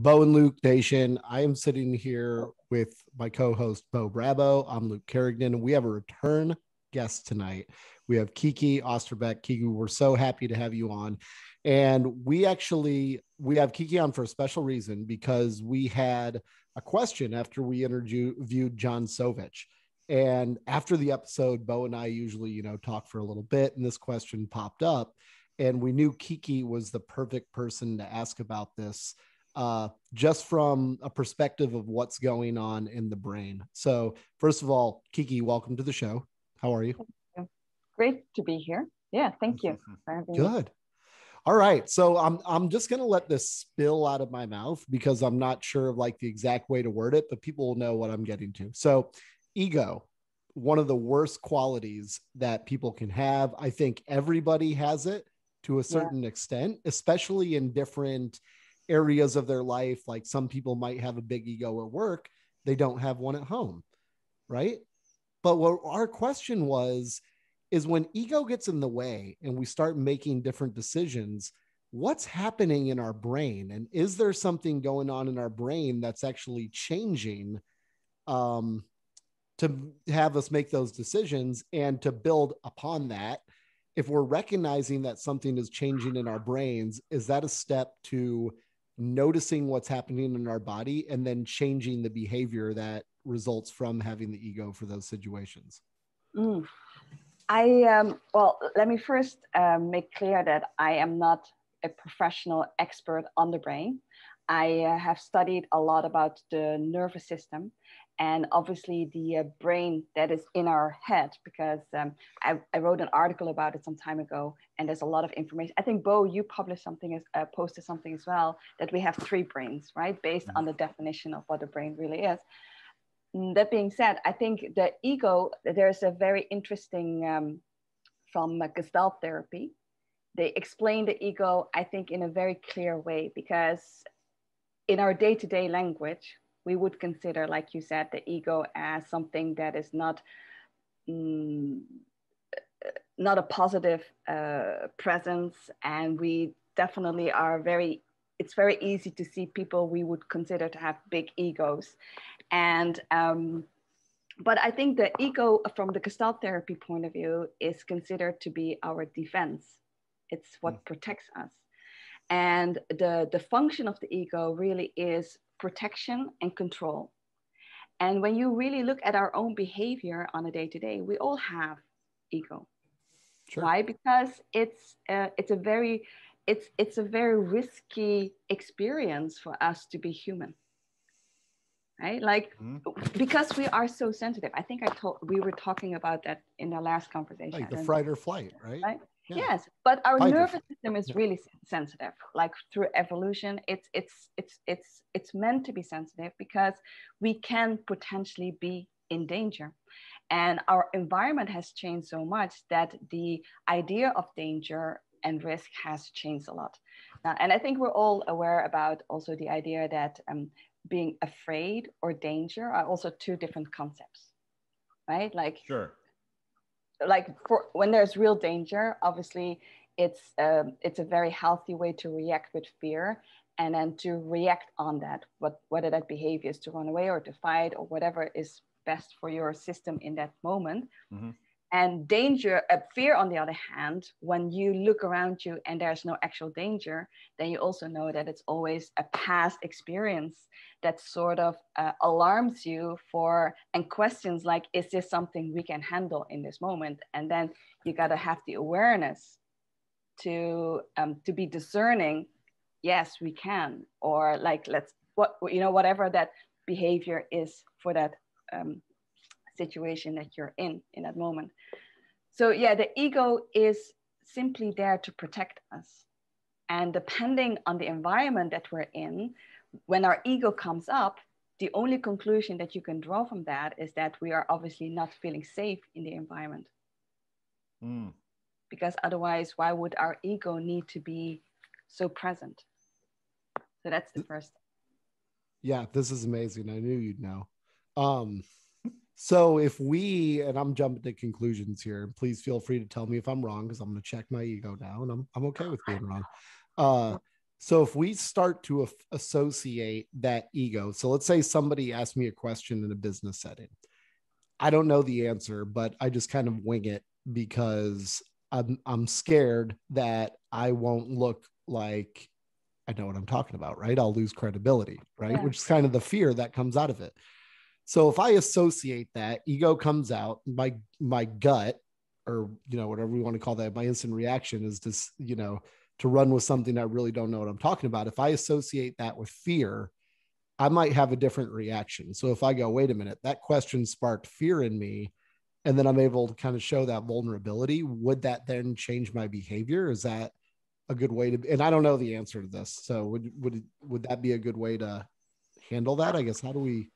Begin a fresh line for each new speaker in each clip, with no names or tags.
Bo and Luke Nation. I am sitting here with my co-host Bo Brabo. I'm Luke Kerrigan, and we have a return guest tonight. We have Kiki Oosterbroek. Kiki, we're so happy to have you on. And we have Kiki on for a special reason because we had a question after we interviewed John Sovich. And after the episode, Bo and I usually, talk for a little bit, and this question popped up. And we knew Kiki was the perfect person to ask about this, just from a perspective of what's going on in the brain. So first of all, Kiki, welcome to the show. How are you?
Great to be here. Yeah, thank you for having me.
Good. All right. So I'm just going to let this spill out of my mouth because I'm not sure of like the exact way to word it, but people will know what I'm getting to. So ego, one of the worst qualities that people can have. I think everybody has it to a certain extent, especially in different areas of their life. Like some people might have a big ego at work. They don't have one at home. Right. But what our question was, is when ego gets in the way and we start making different decisions, what's happening in our brain? And is there something going on in our brain that's actually changing, to have us make those decisions? And to build upon that, if we're recognizing that something is changing in our brains, is that a step to noticing what's happening in our body and then changing the behavior that results from having the ego for those situations?
Well, let me first make clear that I am not a professional expert on the brain. I have studied a lot about the nervous system and obviously the brain that is in our head, because I wrote an article about it some time ago, and there's a lot of information. I think, Bo, you published something, posted something as well, that we have three brains, right? Based on the definition of what a brain really is. That being said, I think the ego, there's a very interesting from Gestalt therapy. They explain the ego, I think, in a very clear way, because in our day-to-day language, we would consider, like you said, the ego as something that is not a positive presence. And we definitely it's very easy to see people we would consider to have big egos. And but I think the ego from the Gestalt therapy point of view is considered to be our defense. It's what protects us. And the function of the ego really is protection and control. And when you really look at our own behavior on a day-to-day, we all have ego. Sure. Why? Because it's a very risky experience for us to be human. Right? Like, because we are so sensitive. I think we were talking about that in the last conversation.
Like the fight or flight, right?
Yeah. Yes, but our nervous system is really sensitive. Like through evolution, it's meant to be sensitive because we can potentially be in danger. And our environment has changed so much that the idea of danger and risk has changed a lot. And I think we're all aware about also the idea that being afraid or danger are also two different concepts, right? Like,
sure.
Like for when there's real danger, obviously it's a very healthy way to react with fear, and then to react on that, whether that behavior is to run away or to fight or whatever is best for your system in that moment. Mm-hmm. And fear, on the other hand, when you look around you and there's no actual danger, then you also know that it's always a past experience that sort of alarms you and questions like, is this something we can handle in this moment? And then you got to have the awareness to be discerning. Yes, we can, or like, whatever that behavior is for that situation that you're in that moment. So yeah, the ego is simply there to protect us. And depending on the environment that we're in, when our ego comes up, the only conclusion that you can draw from that is that we are obviously not feeling safe in the environment. Because otherwise, why would our ego need to be so present? So that's the first.
Yeah, this is amazing. I knew you'd know. So if and I'm jumping to conclusions here, please feel free to tell me if I'm wrong, because I'm going to check my ego now, and I'm okay with being wrong. So if we start to associate that ego, so let's say somebody asked me a question in a business setting. I don't know the answer, but I just kind of wing it because I'm scared that I won't look like I know what I'm talking about, right? I'll lose credibility, right?
Yeah.
Which is kind of the fear that comes out of it. So if I associate that, ego comes out, my gut, or whatever we want to call that, my instant reaction is just, to run with something I really don't know what I'm talking about. If I associate that with fear, I might have a different reaction. So if I go, wait a minute, that question sparked fear in me, and then I'm able to kind of show that vulnerability, would that then change my behavior? Is that a good way to, and I don't know the answer to this. So would that be a good way to handle that? I guess, how do we?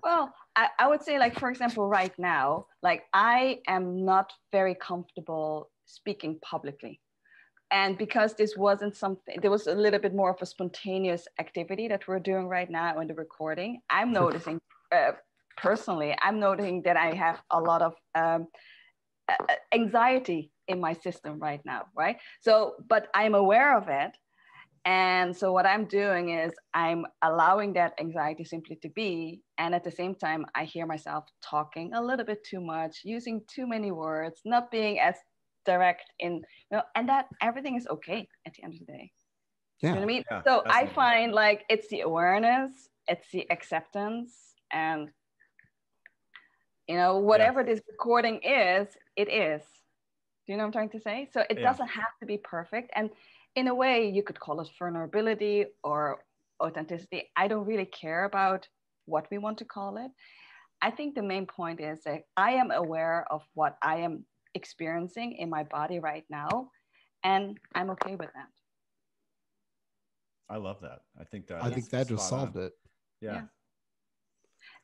Well, I would say, like, for example, right now, like, I am not very comfortable speaking publicly. And because this wasn't something, there was a little bit more of a spontaneous activity that we're doing right now in the recording. I'm noticing, personally, I'm noticing that I have a lot of anxiety in my system right now, right? So, but I'm aware of it. And so what I'm doing is I'm allowing that anxiety simply to be. And at the same time, I hear myself talking a little bit too much, using too many words, not being as direct in, and that everything is okay at the end of the day.
Yeah.
You know what I mean?
Yeah,
So I find, like, it's the awareness, it's the acceptance, and whatever this recording is, it is. Do you know what I'm trying to say? So it doesn't have to be perfect. And in a way, you could call it vulnerability or authenticity. I don't really care about what we want to call it. I think the main point is that I am aware of what I am experiencing in my body right now, and I'm okay with that.
I love that. I think
that just solved it.
Yeah.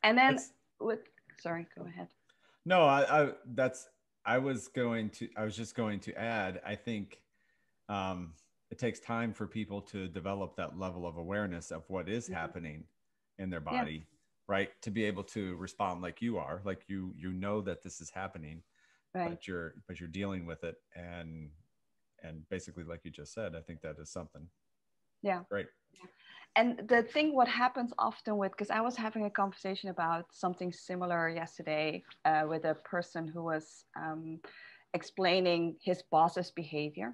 And then sorry, go ahead.
No, I was just going to add, I think it takes time for people to develop that level of awareness of what is happening in their body, right? To be able to respond like you are, like you know that this is happening, right, but you're dealing with it, and basically, like you just said, I think that is something.
Yeah.
Great.
And the thing, what happens often with, because I was having a conversation about something similar yesterday with a person who was explaining his boss's behavior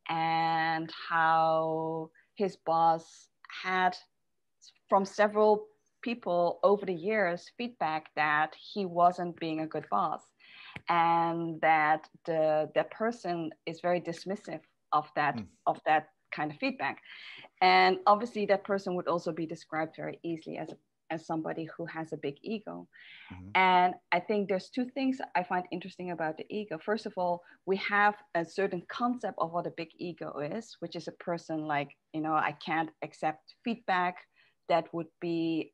and how his boss had, from several people over the years, feedback that he wasn't being a good boss, and that the person is very dismissive of that kind of feedback. And obviously that person would also be described very easily as somebody who has a big ego. Mm-hmm. And I think there's two things I find interesting about the ego. First of all, we have a certain concept of what a big ego is, which is a person like, I can't accept feedback that would be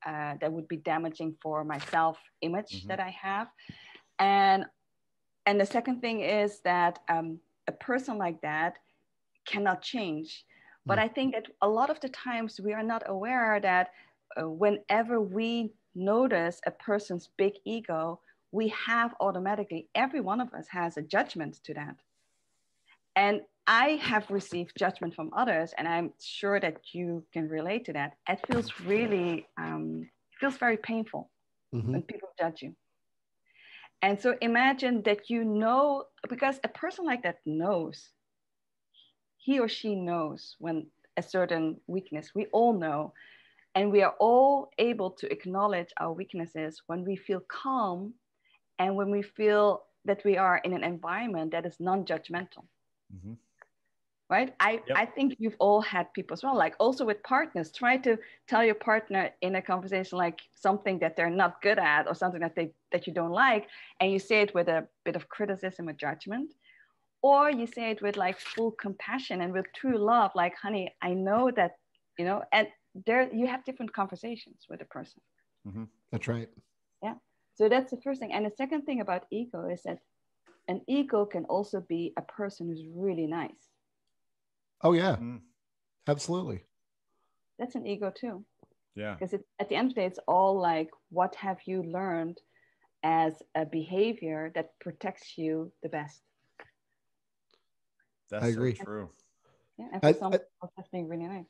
damaging for my self-image that I have. And the second thing is that a person like that cannot change. But I think that a lot of the times we are not aware that whenever we notice a person's big ego, we have automatically, every one of us has a judgment to that. And I have received judgment from others, and I'm sure that you can relate to that. It feels really, feels very painful when people judge you. And so imagine that because a person like that knows, he or she knows when a certain weakness, we all know, and we are all able to acknowledge our weaknesses when we feel calm and when we feel that we are in an environment that is non-judgmental. Mm-hmm. Right? I think you've all had people as well, like also with partners, try to tell your partner in a conversation like something that they're not good at or something that you don't like, and you say it with a bit of criticism or judgment. Or you say it with like full compassion and with true love, like, honey, I know that, and there you have different conversations with a person.
Mm-hmm. That's right.
Yeah. So that's the first thing. And the second thing about ego is that an ego can also be a person who's really nice.
Oh, yeah. Absolutely.
That's an ego too.
Yeah.
Because at the end of the day, it's all like, what have you learned as a behavior that protects you the best?
That's so true.
Yeah, and for some people, that's being really nice.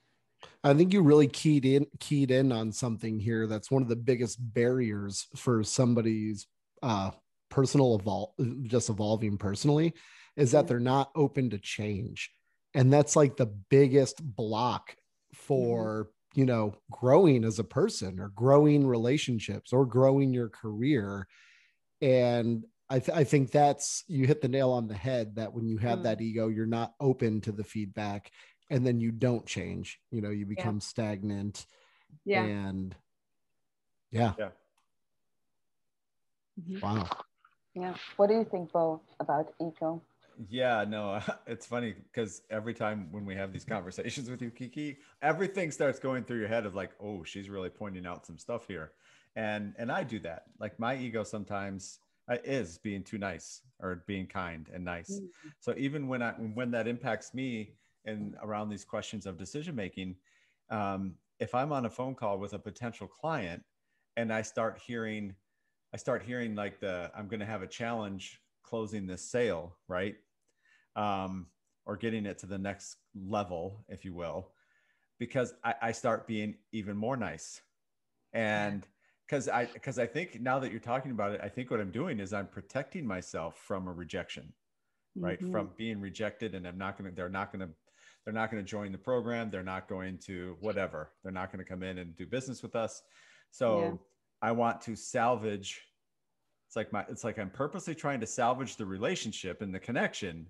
I think you really keyed in on something here that's one of the biggest barriers for somebody's personal just evolving personally, is that they're not open to change. And that's like the biggest block for, you know, growing as a person or growing relationships or growing your career. And I think that's, you hit the nail on the head, that when you have that ego, you're not open to the feedback, and then you don't change, you know, you become stagnant. And wow.
Yeah. What do you think, Bo, about ego?
Yeah, no, it's funny because every time when we have these conversations with you, Kiki, everything starts going through your head of like, oh, she's really pointing out some stuff here. And I do that. Like my ego sometimes is being too nice or being kind and nice. So even when that impacts me and around these questions of decision making, if I'm on a phone call with a potential client and I start hearing like I'm going to have a challenge closing this sale, right? Or getting it to the next level, if you will, because I start being even more nice. And because I think now that you're talking about it, I think what I'm doing is I'm protecting myself from a rejection, right? From being rejected, and they're not going to join the program. They're not going to whatever. They're not going to come in and do business with us. So I want to salvage. It's like I'm purposely trying to salvage the relationship and the connection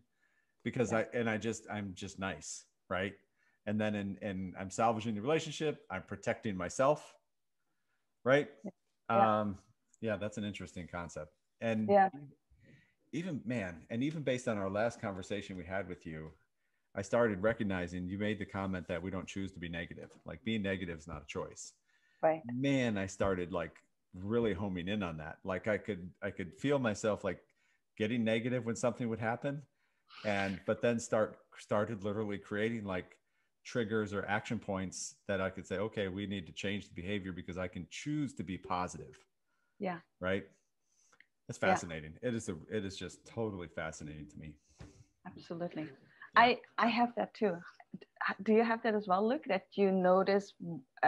because I'm just nice. Right. And then I'm salvaging the relationship. I'm protecting myself. Right. That's an interesting concept. And even based on our last conversation we had with you, I started recognizing, you made the comment that we don't choose to be negative. Like being negative is not a choice.
Right.
Man, I started like really homing in on that. Like I could feel myself like getting negative when something would happen, but then started literally creating like triggers or action points that I could say, okay, we need to change the behavior because I can choose to be positive.
Yeah.
Right. It's fascinating. It is just totally fascinating to me.
Absolutely. Yeah. I have that too. Do you have that as well, Luke, that you notice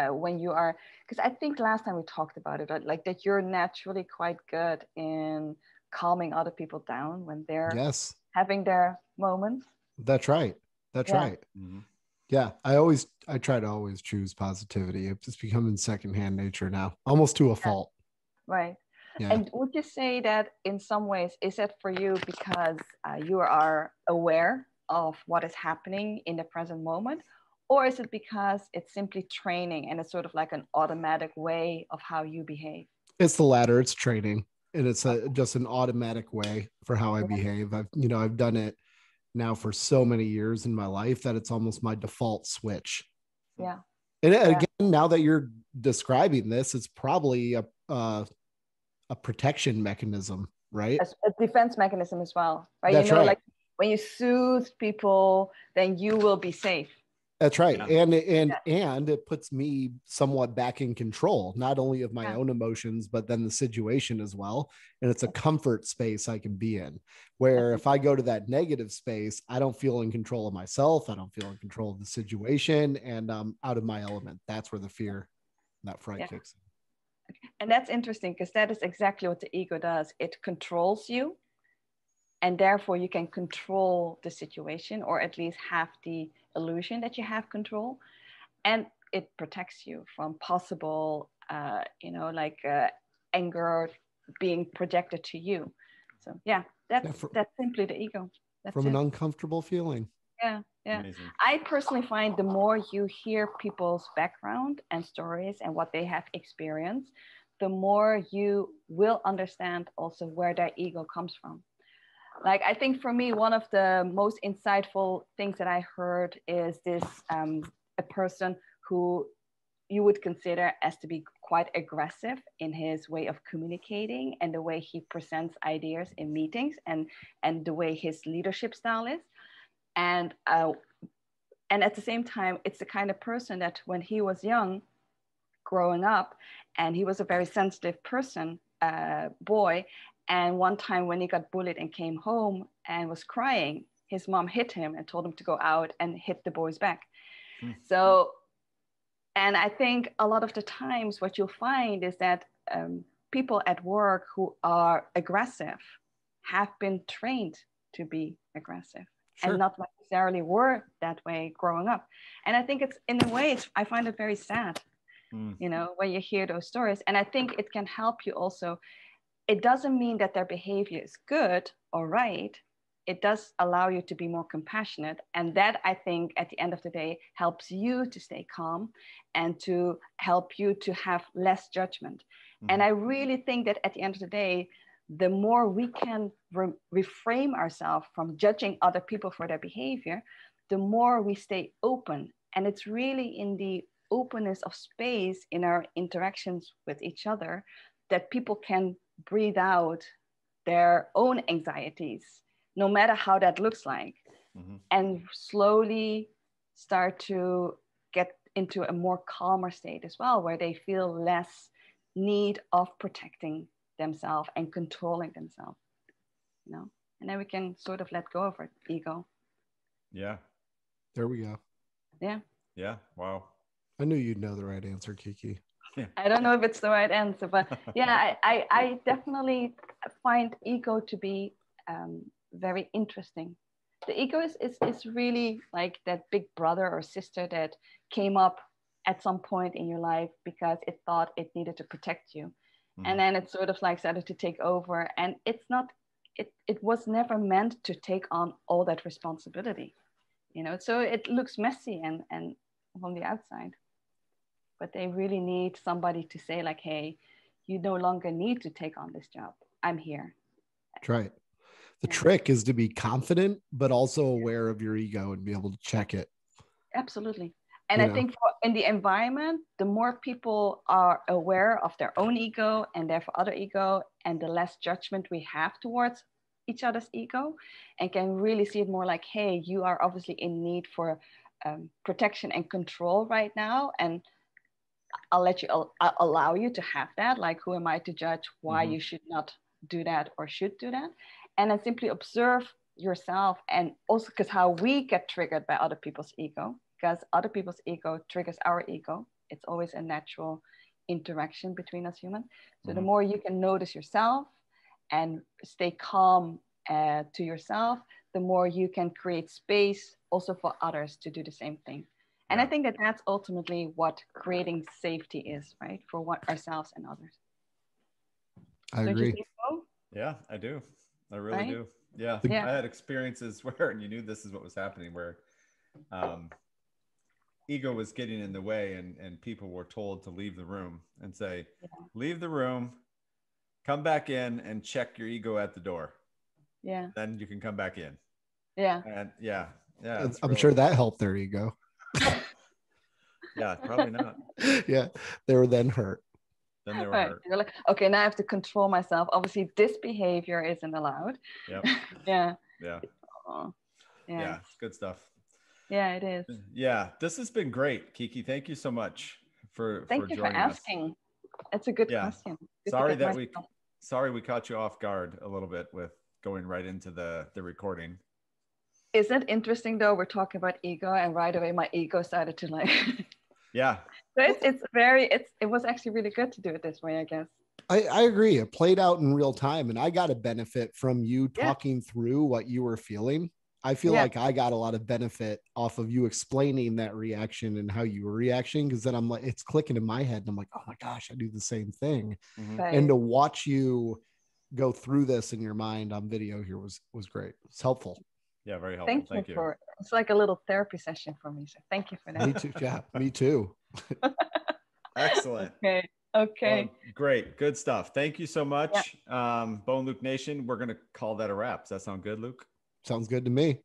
when you are, because I think last time we talked about it, like that you're naturally quite good in calming other people down when they're having their moments.
That's right. That's right. Mm-hmm. Yeah. I try to always choose positivity. It's becoming secondhand nature now, almost to a fault.
Right. Yeah. And would you say that in some ways, is that for you because you are aware of what is happening in the present moment? Or is it because it's simply training and it's sort of like an automatic way of how you behave?
It's the latter. It's training. And it's just an automatic way for how I behave. I've done it now for so many years in my life that it's almost my default switch.
Yeah.
And again, now that you're describing this, it's probably a protection mechanism, right?
A defense mechanism as well, right?
That's right.
Like when you soothe people, then you will be safe.
That's right. Yeah. And it puts me somewhat back in control, not only of my own emotions, but then the situation as well. And it's a comfort space I can be in, where if I go to that negative space, I don't feel in control of myself. I don't feel in control of the situation, and I'm out of my element. That's where the fear, that fright kicks in.
And that's interesting because that is exactly what the ego does. It controls you, and therefore you can control the situation, or at least have the illusion that you have control, and it protects you from possible anger being projected to you. So that's simply the ego. That's
from an uncomfortable feeling.
Yeah. Amazing. I personally find the more you hear people's background and stories and what they have experienced, the more you will understand also where their ego comes from. Like, I think for me, one of the most insightful things that I heard is this, a person who you would consider as to be quite aggressive in his way of communicating and the way he presents ideas in meetings and the way his leadership style is. And at the same time, it's the kind of person that when he was young, growing up, and he was a very sensitive person, boy, and one time when he got bullied and came home and was crying, his mom hit him and told him to go out and hit the boy's back. So, and I think a lot of the times what you'll find is that people at work who are aggressive have been trained to be aggressive. Sure. And not necessarily were that way growing up. And I think it's, in a way, I find it very sad, you know, when you hear those stories. And I think it can help you also. It doesn't mean that their behavior is good or right. It does allow you to be more compassionate. And that, I think, at the end of the day, helps you to stay calm and to help you to have less judgment. And I really think that at the end of the day, the more we can reframe ourselves from judging other people for their behavior, the more we stay open. And it's really in the openness of space in our interactions with each other that people can breathe out their own anxieties, no matter how that looks like, and slowly start to get into a more calmer state as well, where they feel less need of protecting themselves and controlling themselves, you know, and then we can sort of let go of our ego.
Yeah.
There we go.
Yeah.
Yeah. Wow.
I knew you'd know the right answer, Kiki.
Yeah.
I don't know if it's the right answer, but yeah, I definitely find ego to be very interesting. The ego is really like that big brother or sister that came up at some point in your life because it thought it needed to protect you. And then it sort of like started to take over, and it's not, it was never meant to take on all that responsibility, you know, so it looks messy and from the outside, but they really need somebody to say like, hey, you no longer need to take on this job. I'm here.
That's right. The trick is to be confident, but also aware of your ego and be able to check it.
Absolutely. And I think in the environment, the more people are aware of their own ego and therefore other ego, and the less judgment we have towards each other's ego, and can really see it more like, hey, you are obviously in need for protection and control right now. And I'll allow you to have that. Like, who am I to judge why you should not do that or should do that? And then simply observe yourself, and also because how we get triggered by other people's ego, because other people's ego triggers our ego. It's always a natural interaction between us humans. So the more you can notice yourself and stay calm to yourself, the more you can create space also for others to do the same thing. And I think that that's ultimately what creating safety is, right? For ourselves and others.
I agree.
Don't you think so?
Yeah, I do. I really do. Yeah. I had experiences where, and you knew this is what was happening, where ego was getting in the way, and people were told to leave the room and say, leave the room, come back in and check your ego at the door.
Yeah.
Then you can come back in.
Yeah.
And
I'm sure that helped their ego.
Yeah, probably not.
Yeah. They were then hurt.
Then they were hurt.
You're like, okay, now I have to control myself. Obviously, this behavior isn't allowed.
Yep.
Yeah.
Yeah. Yeah. It's good stuff.
Yeah, it is.
Yeah. This has been great, Kiki. Thank you so much for
Thank you for
joining
asking. It's a good question.
Sorry we caught you off guard a little bit with going right into the recording.
Isn't it interesting though? We're talking about ego, and right away my ego started to like.
Yeah.
So it was actually really good to do it this way, I guess.
I agree. It played out in real time, and I got a benefit from you talking through what you were feeling. I feel like I got a lot of benefit off of you explaining that reaction and how you were reacting, because then I'm like, it's clicking in my head and I'm like, oh my gosh, I do the same thing.
Right.
And to watch you go through this in your mind on video here was great. It's helpful.
Yeah, very helpful.
Thank you. It's like a little therapy session for me. So thank you for that.
Me too. Yeah, me too.
Excellent.
Okay.
Well, great. Good stuff. Thank you so much. Bone Luke Nation. We're going to call that a wrap. Does that sound good, Luke?
Sounds good to me.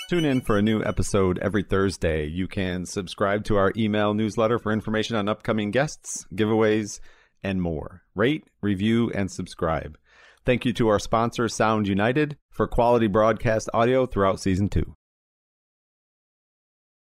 Tune in for a new episode every Thursday. You can subscribe to our email newsletter for information on upcoming guests, giveaways, and more. Rate, review, and subscribe. Thank you to our sponsor, Sound United, for quality broadcast audio throughout Season 2.